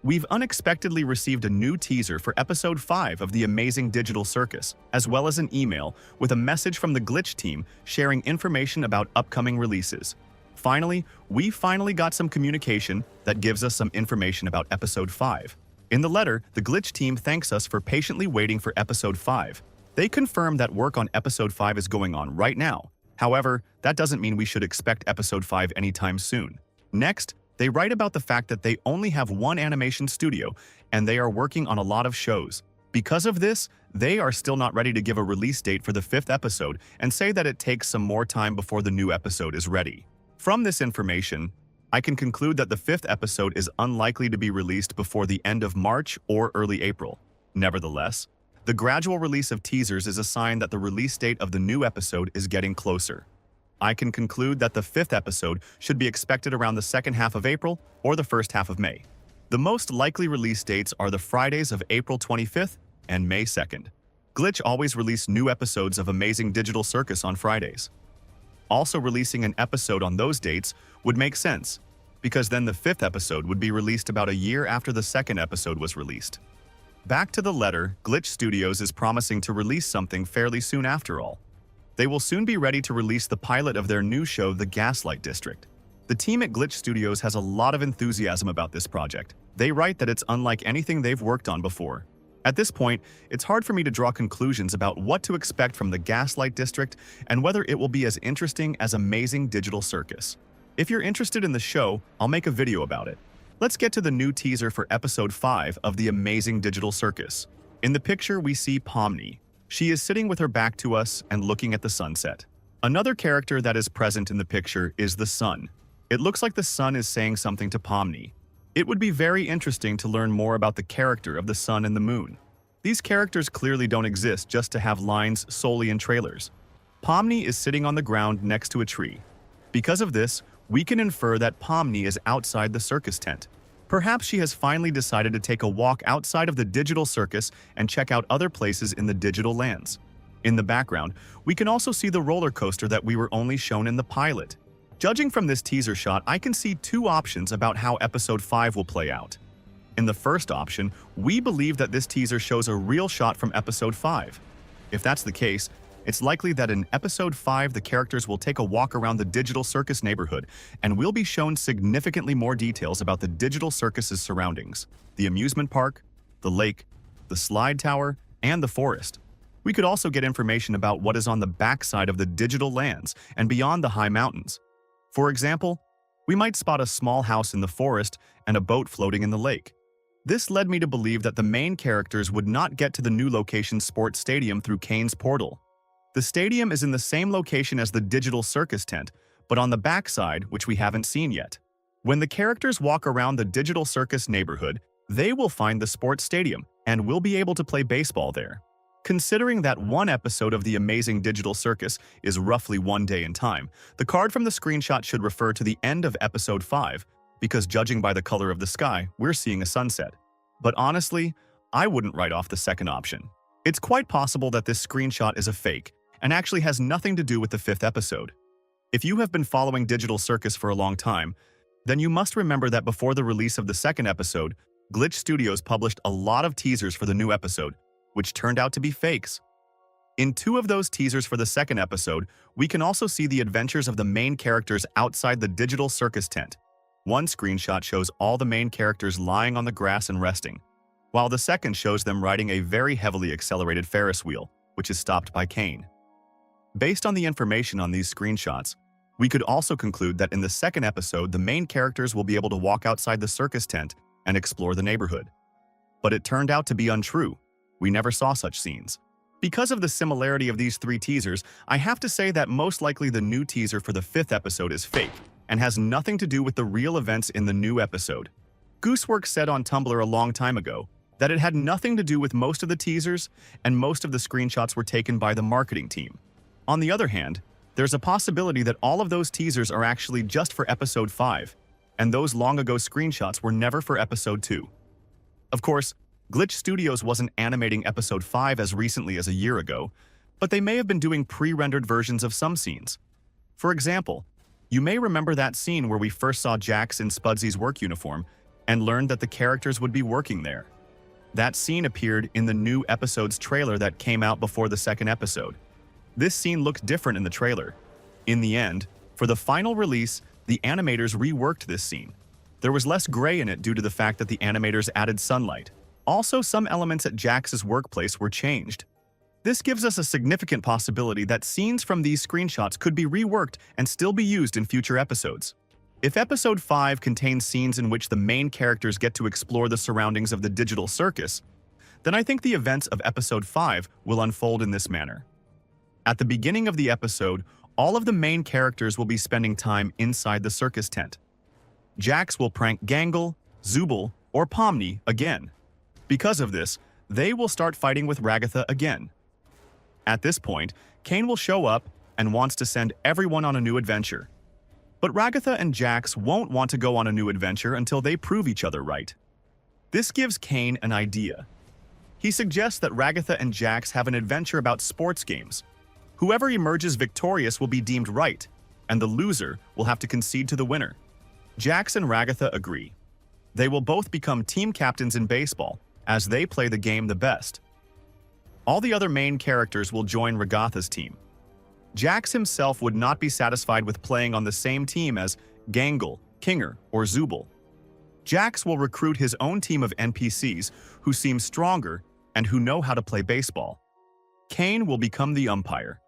We've unexpectedly received a new teaser for Episode 5 of The Amazing Digital Circus, as well as an email with a message from the Glitch team sharing information about upcoming releases. Finally, we got some communication that gives us some information about Episode 5. In the letter, the Glitch team thanks us for patiently waiting for Episode 5. They confirm that work on Episode 5 is going on right now. However, that doesn't mean we should expect Episode 5 anytime soon. Next, they write about the fact that they only have one animation studio, and they are working on a lot of shows. Because of this, they are still not ready to give a release date for the 5th episode and say that it takes some more time before the new episode is ready. From this information, I can conclude that the 5th episode is unlikely to be released before the end of March or early April. Nevertheless, the gradual release of teasers is a sign that the release date of the new episode is getting closer. I can conclude that the 5th episode should be expected around the second half of April or the first half of May. The most likely release dates are the Fridays of April 25th and May 2nd. Glitch always release new episodes of Amazing Digital Circus on Fridays. Also releasing an episode on those dates would make sense, because then the 5th episode would be released about a year after the 2nd episode was released. Back to the letter, Glitch Studios is promising to release something fairly soon after all. They will soon be ready to release the pilot of their new show, The Gaslight District. The team at Glitch Studios has a lot of enthusiasm about this project. They write that it's unlike anything they've worked on before. At this point, it's hard for me to draw conclusions about what to expect from the Gaslight District and whether it will be as interesting as Amazing Digital Circus. If you're interested in the show, I'll make a video about it. Let's get to the new teaser for Episode 5 of The Amazing Digital Circus. In the picture, we see Pomni. She is sitting with her back to us and looking at the sunset. Another character that is present in the picture is the sun. It looks like the sun is saying something to Pomni. It would be very interesting to learn more about the character of the sun and the moon. These characters clearly don't exist just to have lines solely in trailers. Pomni is sitting on the ground next to a tree. Because of this, we can infer that Pomni is outside the circus tent. Perhaps she has finally decided to take a walk outside of the digital circus and check out other places in the digital lands. In the background, we can also see the roller coaster that we were only shown in the pilot. Judging from this teaser shot, I can see two options about how Episode 5 will play out. In the first option, we believe that this teaser shows a real shot from Episode 5. If that's the case, it's likely that in Episode 5 the characters will take a walk around the digital circus neighborhood and we'll be shown significantly more details about the digital circus's surroundings, the amusement park, the lake, the slide tower, and the forest. We could also get information about what is on the backside of the digital lands and beyond the high mountains. For example, we might spot a small house in the forest and a boat floating in the lake. This led me to believe that the main characters would not get to the new location sports stadium through Kane's portal. The stadium is in the same location as the digital circus tent, but on the backside, which we haven't seen yet. When the characters walk around the digital circus neighborhood, they will find the sports stadium and will be able to play baseball there. Considering that one episode of The Amazing Digital Circus is roughly 1 day in time, the card from the screenshot should refer to the end of Episode 5, because judging by the color of the sky, we're seeing a sunset. But honestly, I wouldn't write off the second option. It's quite possible that this screenshot is a fake and actually has nothing to do with the 5th episode. If you have been following Digital Circus for a long time, then you must remember that before the release of the 2nd episode, Glitch Studios published a lot of teasers for the new episode, which turned out to be fakes. In 2 of those teasers for the 2nd episode, we can also see the adventures of the main characters outside the digital circus tent. One screenshot shows all the main characters lying on the grass and resting, while the second shows them riding a very heavily accelerated Ferris wheel, which is stopped by Kane. Based on the information on these screenshots, we could also conclude that in the 2nd episode, the main characters will be able to walk outside the circus tent and explore the neighborhood. But it turned out to be untrue. We never saw such scenes. Because of the similarity of these 3 teasers, I have to say that most likely the new teaser for the 5th episode is fake and has nothing to do with the real events in the new episode. Gooseworks said on Tumblr a long time ago that it had nothing to do with most of the teasers and most of the screenshots were taken by the marketing team. On the other hand, there's a possibility that all of those teasers are actually just for Episode 5, and those long ago screenshots were never for Episode 2. Of course, Glitch Studios wasn't animating Episode 5 as recently as a year ago, but they may have been doing pre-rendered versions of some scenes. For example, you may remember that scene where we first saw Jax in Spudsy's work uniform, and learned that the characters would be working there. That scene appeared in the new episode's trailer that came out before the second episode. This scene looked different in the trailer. In the end, for the final release, the animators reworked this scene. There was less gray in it due to the fact that the animators added sunlight. Also, some elements at Jax's workplace were changed. This gives us a significant possibility that scenes from these screenshots could be reworked and still be used in future episodes. If Episode 5 contains scenes in which the main characters get to explore the surroundings of the digital circus, then I think the events of Episode 5 will unfold in this manner. At the beginning of the episode, all of the main characters will be spending time inside the circus tent. Jax will prank Gangle, Zubul, or Pomni again. Because of this, they will start fighting with Ragatha again. At this point, Kane will show up and wants to send everyone on a new adventure. But Ragatha and Jax won't want to go on a new adventure until they prove each other right. This gives Kane an idea. He suggests that Ragatha and Jax have an adventure about sports games. Whoever emerges victorious will be deemed right, and the loser will have to concede to the winner. Jax and Ragatha agree. They will both become team captains in baseball, as they play the game the best. All the other main characters will join Ragatha's team. Jax himself would not be satisfied with playing on the same team as Gangle, Kinger, or Zubul. Jax will recruit his own team of NPCs who seem stronger and who know how to play baseball. Kane will become the umpire.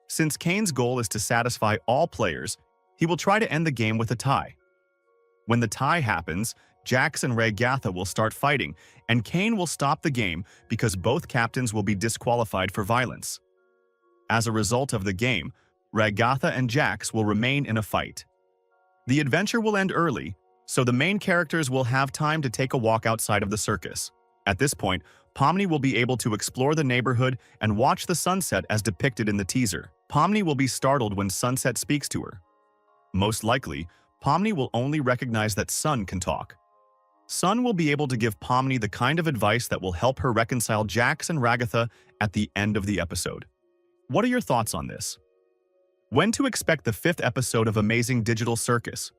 Since Kane's goal is to satisfy all players, he will try to end the game with a tie. When the tie happens, Jax and Ragatha will start fighting, and Kane will stop the game because both captains will be disqualified for violence. As a result of the game, Ragatha and Jax will remain in a fight. The adventure will end early, so the main characters will have time to take a walk outside of the circus. At this point, Pomni will be able to explore the neighborhood and watch the sunset as depicted in the teaser. Pomni will be startled when Sunset speaks to her. Most likely, Pomni will only recognize that Sun can talk. Sun will be able to give Pomni the kind of advice that will help her reconcile Jax and Ragatha at the end of the episode. What are your thoughts on this? When to expect the 5th episode of Amazing Digital Circus?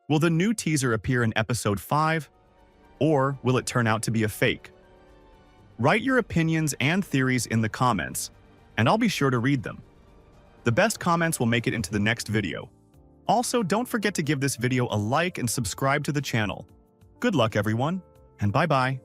Will the new teaser appear in Episode 5? Or will it turn out to be a fake? Write your opinions and theories in the comments, and I'll be sure to read them. The best comments will make it into the next video. Also, don't forget to give this video a like and subscribe to the channel. Good luck, everyone, and bye-bye.